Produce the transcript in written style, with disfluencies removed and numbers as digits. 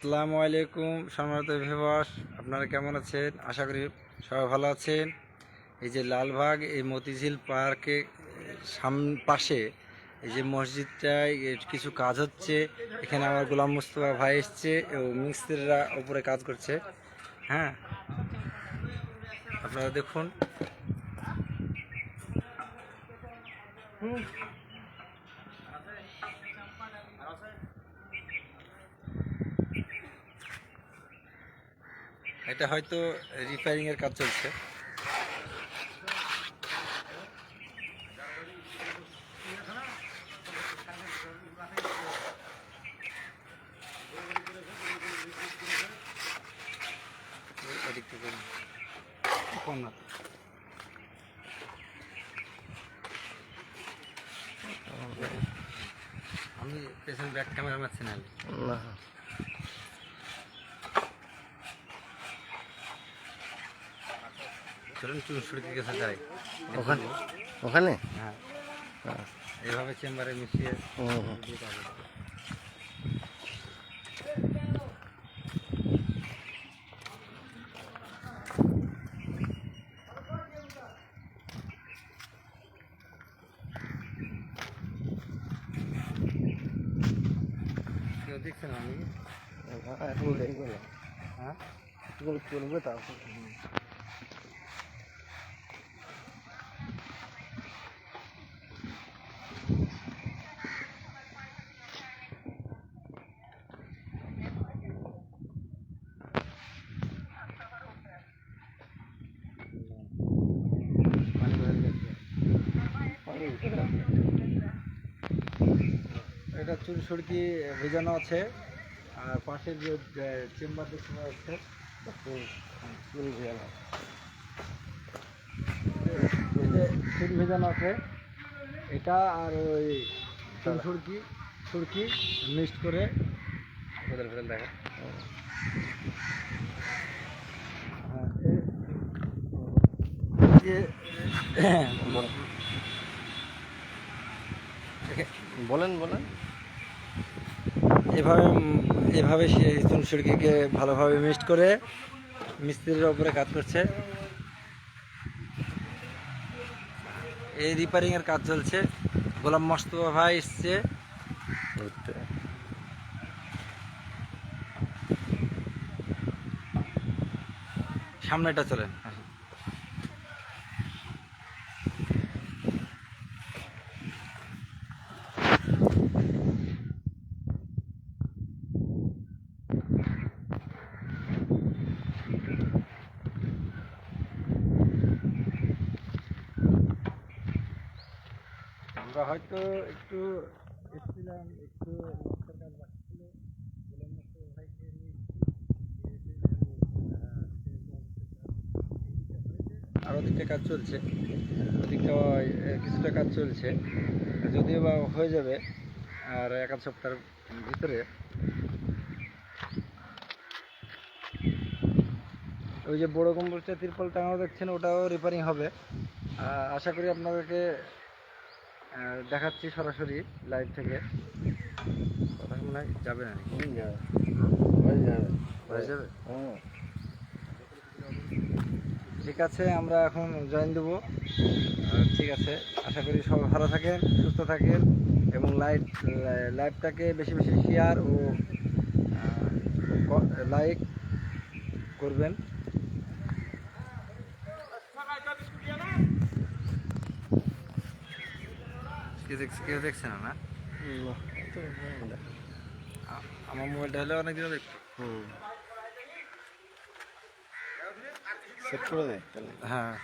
আসসালামু আলাইকুম সম্মানিত ভিউয়ার্স, আপনারা কেমন আছেন? আশা করি সবাই ভালো আছেন। এই যে লালবাগ এই মতিঝিল পার্কে পাশে এই যে মসজিদটায় কিছু কাজ হচ্ছে। এখানে আমার গোলাম মুস্তফা ভাই এসছে এবং মিস্ত্রিরা উপরে কাজ করছে। হ্যাঁ, আপনারা দেখুন। এটা হয়তো রিপেয়ারিং এর কাজ চলছে। আমি পেছনে ব্যাক ক্যামেরা মারছি না। চলুন চুনসুড়কির কাছে যাই। ওখানে হ্যাঁ, এইভাবে চেম্বারে মিশিয়ে কেউ দেখছেন? আমি এখন দেখবো না। হ্যাঁ, এগুলো চলবে তারপর এটা চুনসুড়কি ভেজানো আছে। আর পাশের যে চেম্বার দেখতে পাওয়া যাচ্ছে চুন ভেজানো আছে। এটা আর ওই সুরকি মিক্সড করে বদল বদল দেখা। বলেন বলেন। এভাবে সে চুনসুরকিকে ভালোভাবে মিক্সড করে মিস্ত্রির ওপরে কাজ করছে। এই রিপেয়ারিং এর কাজ চলছে। গোলাম মোস্তফা ভাই এসছে। সামনেটা চলেন। আমরা হয়তো একটু এসেছিলাম, একটু নকশার কাজ বাকি ছিল। গোলাম মোস্তফা ভাইকে নিয়ে আর ওদিকটা কাজ চলছে, ওদিকটা কিছুটা কাজ চলছে, যদিও বা হয়ে যাবে আর এক আধ সপ্তাহের ভিতরে। ওই যে বড় গম্বুজটা তিরপল টাঙানো দেখছেন, ওটাও রিপেয়ারিং হবে। আশা করি আপনাদেরকে দেখাচ্ছি সরাসরি লাইভ থেকে। কথা মনে হয় যাবে না, হয়ে যাবে। ঠিক আছে, আমরা এখন জয়েন দেবো। ঠিক আছে, আশা করি সবাই ভালো থাকেন, সুস্থ থাকেন এবং লাইভটাকে বেশি বেশি শেয়ার ও লাইক করবেন। কেউ দেখছে না? না, আমার মোবাইলটা হলে অনেকদিন দেখতো। সেট করে দেয়। হ্যাঁ।